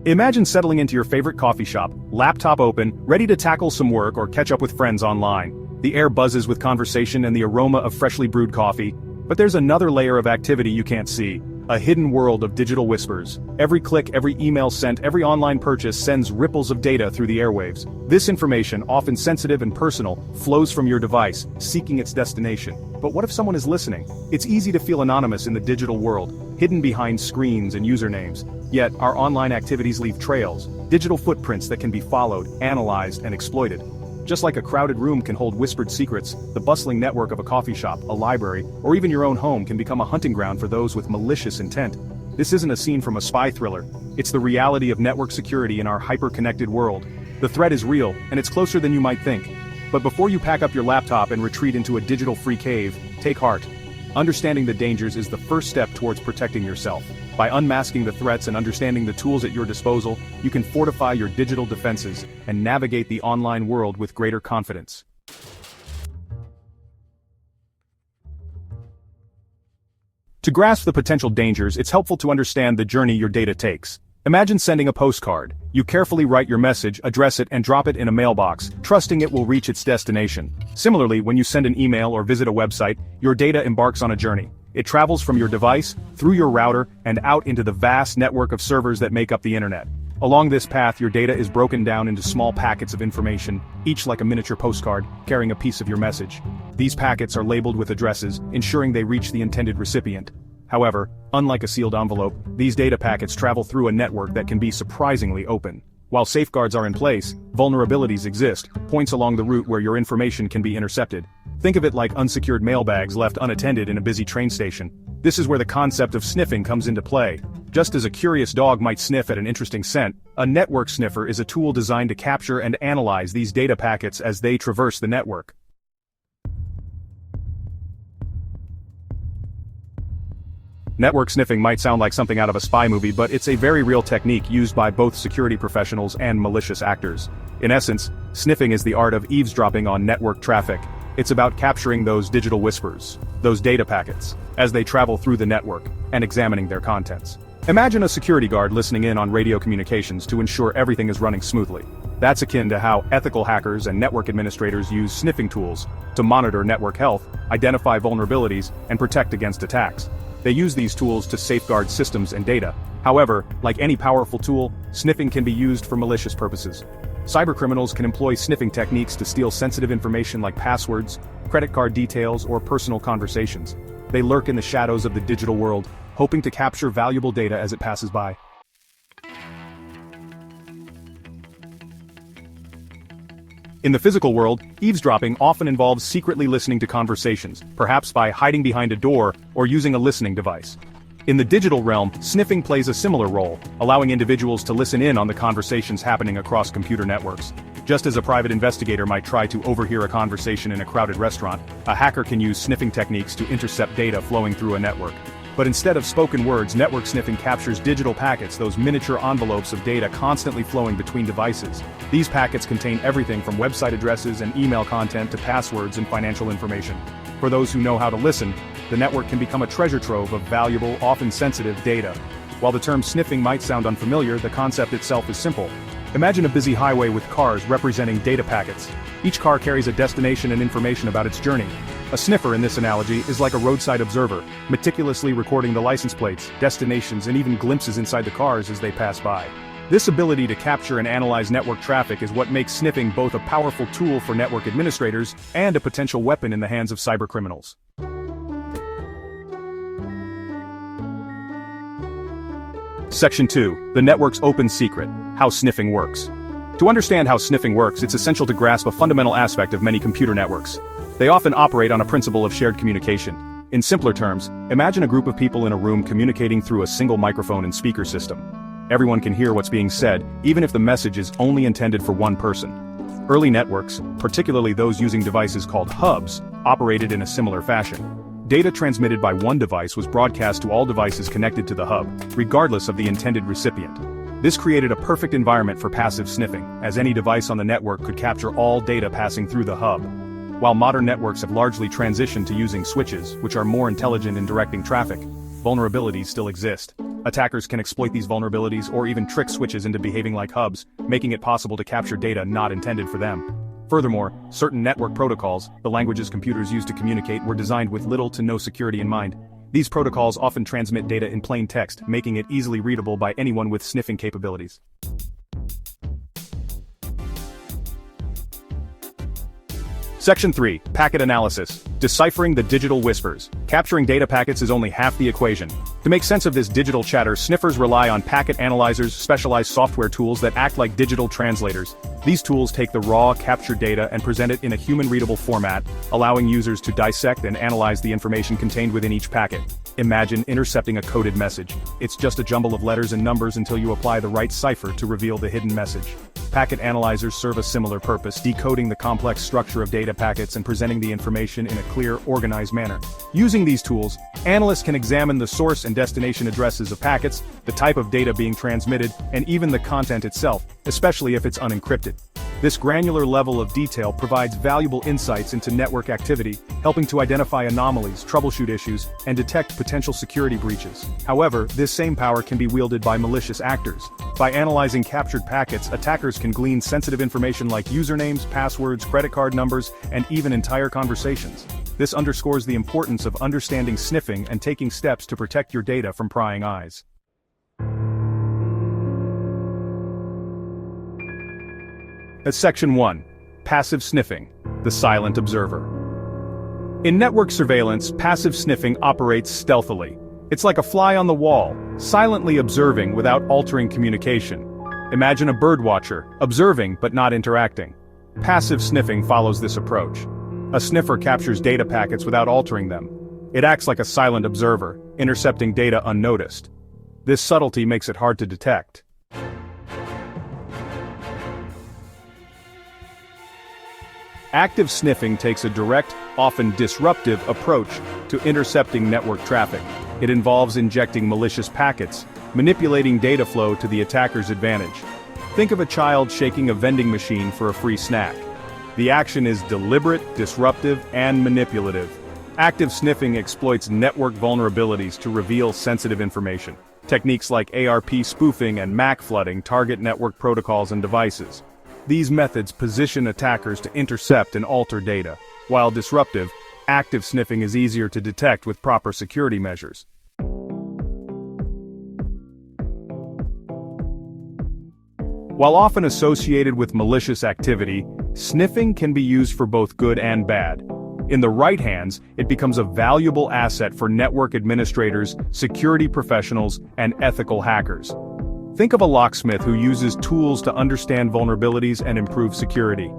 Imagine settling into your favorite coffee shop, laptop open, ready to tackle some work or catch up with friends online. The air buzzes with conversation and the aroma of freshly brewed coffee. But there's another layer of activity you can't see. A hidden world of digital whispers. Every click, every email sent, every online purchase sends ripples of data through the airwaves. This information, often sensitive and personal, flows from your device, seeking its destination. But what if someone is listening? It's easy to feel anonymous in the digital world, hidden behind screens and usernames. Yet, our online activities leave trails, digital footprints that can be followed, analyzed, and exploited. Just like a crowded room can hold whispered secrets, the bustling network of a coffee shop, a library, or even your own home can become a hunting ground for those with malicious intent. This isn't a scene from a spy thriller. It's the reality of network security in our hyper-connected world. The threat is real, and it's closer than you might think. But before you pack up your laptop and retreat into a digital-free cave, take heart. Understanding the dangers is the first step towards protecting yourself. By unmasking the threats and understanding the tools at your disposal, you can fortify your digital defenses and navigate the online world with greater confidence. To grasp the potential dangers, it's helpful to understand the journey your data takes. Imagine sending a postcard. You carefully write your message, address it, and drop it in a mailbox, trusting it will reach its destination. Similarly, when you send an email or visit a website, your data embarks on a journey. It travels from your device, through your router, and out into the vast network of servers that make up the internet. Along this path, your data is broken down into small packets of information, each like a miniature postcard, carrying a piece of your message. These packets are labeled with addresses, ensuring they reach the intended recipient. However, unlike a sealed envelope, these data packets travel through a network that can be surprisingly open. While safeguards are in place, vulnerabilities exist, points along the route where your information can be intercepted. Think of it like unsecured mailbags left unattended in a busy train station. This is where the concept of sniffing comes into play. Just as a curious dog might sniff at an interesting scent, a network sniffer is a tool designed to capture and analyze these data packets as they traverse the network. Network sniffing might sound like something out of a spy movie, but it's a very real technique used by both security professionals and malicious actors. In essence, sniffing is the art of eavesdropping on network traffic. It's about capturing those digital whispers, those data packets, as they travel through the network, and examining their contents. Imagine a security guard listening in on radio communications to ensure everything is running smoothly. That's akin to how ethical hackers and network administrators use sniffing tools to monitor network health, identify vulnerabilities, and protect against attacks. They use these tools to safeguard systems and data. However, like any powerful tool, sniffing can be used for malicious purposes. Cybercriminals can employ sniffing techniques to steal sensitive information like passwords, credit card details, or personal conversations. They lurk in the shadows of the digital world, hoping to capture valuable data as it passes by. In the physical world, eavesdropping often involves secretly listening to conversations, perhaps by hiding behind a door or using a listening device. In the digital realm, sniffing plays a similar role, allowing individuals to listen in on the conversations happening across computer networks. Just as a private investigator might try to overhear a conversation in a crowded restaurant, a hacker can use sniffing techniques to intercept data flowing through a network. But instead of spoken words, network sniffing captures digital packets, those miniature envelopes of data constantly flowing between devices. These packets contain everything from website addresses and email content to passwords and financial information. For those who know how to listen, the network can become a treasure trove of valuable, often sensitive data. While the term sniffing might sound unfamiliar, the concept itself is simple. Imagine a busy highway with cars representing data packets. Each car carries a destination and information about its journey. A sniffer in this analogy is like a roadside observer, meticulously recording the license plates, destinations, and even glimpses inside the cars as they pass by. This ability to capture and analyze network traffic is what makes sniffing both a powerful tool for network administrators and a potential weapon in the hands of cybercriminals. Section 2. The network's open secret: how sniffing works. To understand how sniffing works, it's essential to grasp a fundamental aspect of many computer networks. They often operate on a principle of shared communication. In simpler terms, imagine a group of people in a room communicating through a single microphone and speaker system. Everyone can hear what's being said, even if the message is only intended for one person. Early networks, particularly those using devices called hubs, operated in a similar fashion. Data transmitted by one device was broadcast to all devices connected to the hub, regardless of the intended recipient. This created a perfect environment for passive sniffing, as any device on the network could capture all data passing through the hub. While modern networks have largely transitioned to using switches, which are more intelligent in directing traffic, vulnerabilities still exist. Attackers can exploit these vulnerabilities or even trick switches into behaving like hubs, making it possible to capture data not intended for them. Furthermore, certain network protocols, the languages computers use to communicate, were designed with little to no security in mind. These protocols often transmit data in plain text, making it easily readable by anyone with sniffing capabilities. Section 3. Packet Analysis. Deciphering the digital whispers. Capturing data packets is only half the equation. To make sense of this digital chatter, sniffers rely on packet analyzers, specialized software tools that act like digital translators. These tools take the raw, captured data and present it in a human-readable format, allowing users to dissect and analyze the information contained within each packet. Imagine intercepting a coded message. It's just a jumble of letters and numbers until you apply the right cipher to reveal the hidden message. Packet analyzers serve a similar purpose, decoding the complex structure of data packets and presenting the information in a clear, organized manner. Using these tools, analysts can examine the source and destination addresses of packets, the type of data being transmitted, and even the content itself, especially if it's unencrypted. This granular level of detail provides valuable insights into network activity, helping to identify anomalies, troubleshoot issues, and detect potential security breaches. However, this same power can be wielded by malicious actors. By analyzing captured packets, attackers can glean sensitive information like usernames, passwords, credit card numbers, and even entire conversations. This underscores the importance of understanding sniffing and taking steps to protect your data from prying eyes. Section 1. Passive Sniffing. The Silent Observer. In network surveillance, passive sniffing operates stealthily. It's like a fly on the wall, silently observing without altering communication. Imagine a birdwatcher, observing but not interacting. Passive sniffing follows this approach. A sniffer captures data packets without altering them. It acts like a silent observer, intercepting data unnoticed. This subtlety makes it hard to detect. Active sniffing takes a direct, often disruptive approach to intercepting network traffic. It involves injecting malicious packets, manipulating data flow to the attacker's advantage. Think of a child shaking a vending machine for a free snack. The action is deliberate, disruptive, and manipulative. Active sniffing exploits network vulnerabilities to reveal sensitive information. Techniques like ARP spoofing and MAC flooding target network protocols and devices. These methods position attackers to intercept and alter data. While disruptive, active sniffing is easier to detect with proper security measures. While often associated with malicious activity, sniffing can be used for both good and bad. In the right hands, it becomes a valuable asset for network administrators, security professionals, and ethical hackers. Think of a locksmith who uses tools to understand vulnerabilities and improve security.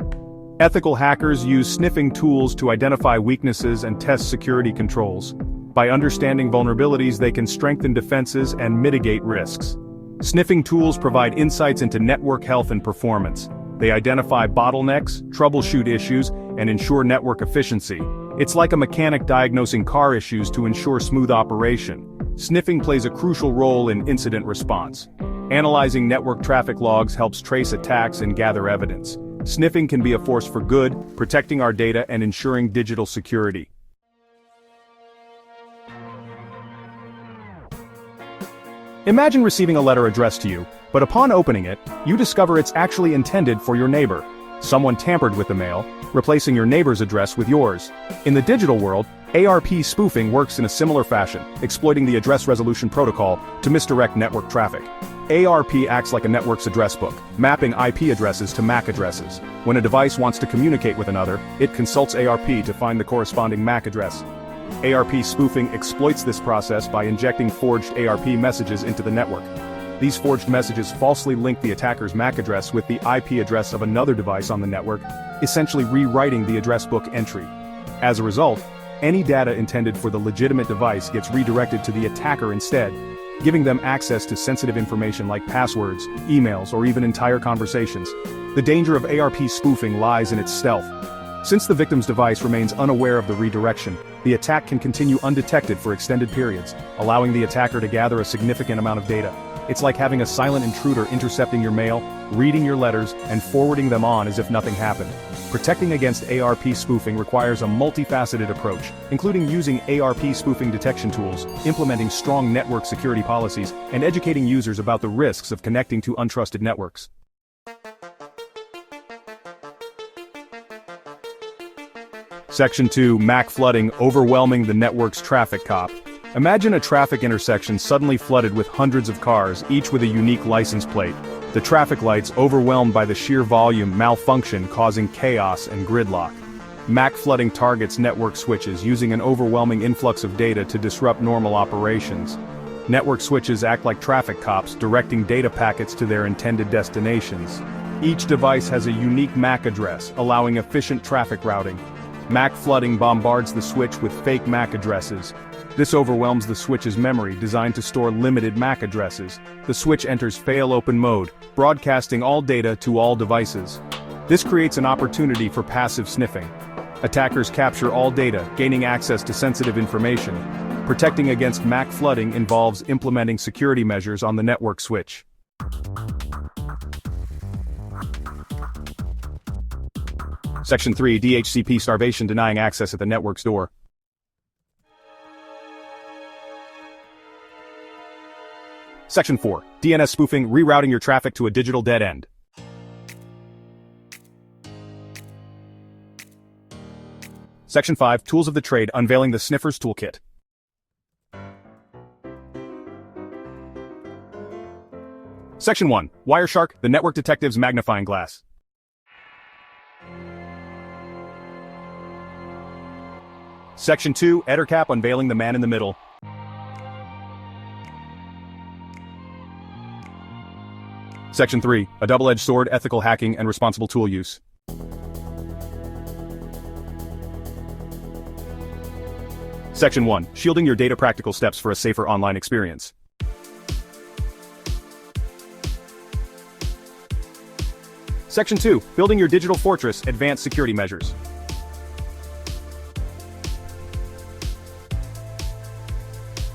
Ethical hackers use sniffing tools to identify weaknesses and test security controls. By understanding vulnerabilities, they can strengthen defenses and mitigate risks. Sniffing tools provide insights into network health and performance. They identify bottlenecks, troubleshoot issues, and ensure network efficiency. It's like a mechanic diagnosing car issues to ensure smooth operation. Sniffing plays a crucial role in incident response. Analyzing network traffic logs helps trace attacks and gather evidence. Sniffing can be a force for good, protecting our data and ensuring digital security. Imagine receiving a letter addressed to you, but upon opening it, you discover it's actually intended for your neighbor. Someone tampered with the mail, replacing your neighbor's address with yours. In the digital world, ARP spoofing works in a similar fashion, exploiting the address resolution protocol to misdirect network traffic. ARP acts like a network's address book, mapping IP addresses to MAC addresses. When a device wants to communicate with another, it consults ARP to find the corresponding MAC address. ARP spoofing exploits this process by injecting forged ARP messages into the network. These forged messages falsely link the attacker's MAC address with the IP address of another device on the network, essentially rewriting the address book entry. As a result, any data intended for the legitimate device gets redirected to the attacker instead, giving them access to sensitive information like passwords, emails, or even entire conversations. The danger of ARP spoofing lies in its stealth. Since the victim's device remains unaware of the redirection, the attack can continue undetected for extended periods, allowing the attacker to gather a significant amount of data. It's like having a silent intruder intercepting your mail, reading your letters, and forwarding them on as if nothing happened. Protecting against ARP spoofing requires a multifaceted approach, including using ARP spoofing detection tools, implementing strong network security policies, and educating users about the risks of connecting to untrusted networks. Section 2. MAC flooding overwhelming the network's traffic cop. Imagine a traffic intersection suddenly flooded with hundreds of cars, each with a unique license plate. The traffic lights overwhelmed by the sheer volume malfunction, causing chaos and gridlock. MAC flooding targets network switches using an overwhelming influx of data to disrupt normal operations. Network switches act like traffic cops, directing data packets to their intended destinations. Each device has a unique MAC address, allowing efficient traffic routing. MAC flooding bombards the switch with fake MAC addresses. This overwhelms the switch's memory, designed to store limited MAC addresses. The switch enters fail-open mode, broadcasting all data to all devices. This creates an opportunity for passive sniffing. Attackers capture all data, gaining access to sensitive information. Protecting against MAC flooding involves implementing security measures on the network switch. Section 3. DHCP starvation denying access at the network's door. Section 4. DNS spoofing, rerouting your traffic to a digital dead end. Section 5. Tools of the trade, unveiling the Sniffer's Toolkit. Section 1. Wireshark, the network detective's magnifying glass. Section 2. Ettercap, unveiling the man-in-the-middle. Section 3. A double-edged sword, ethical hacking and responsible tool use. Section 1. Shielding your data, practical steps for a safer online experience. Section 2. Building your digital fortress, advanced security measures.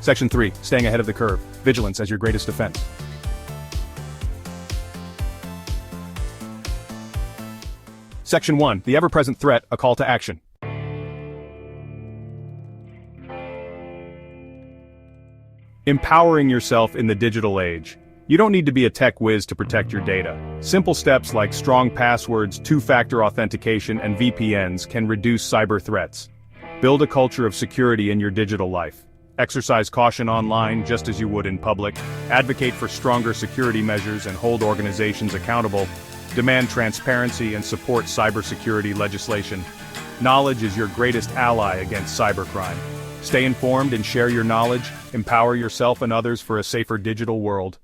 Section 3. Staying ahead of the curve, vigilance as your greatest defense. Section 1. The ever-present threat, a call to action. Empowering yourself in the digital age. You don't need to be a tech whiz to protect your data. Simple steps like strong passwords, two-factor authentication, and VPNs can reduce cyber threats. Build a culture of security in your digital life. Exercise caution online just as you would in public. Advocate for stronger security measures and hold organizations accountable. Demand transparency and support cybersecurity legislation. Knowledge is your greatest ally against cybercrime. Stay informed and share your knowledge. Empower yourself and others for a safer digital world.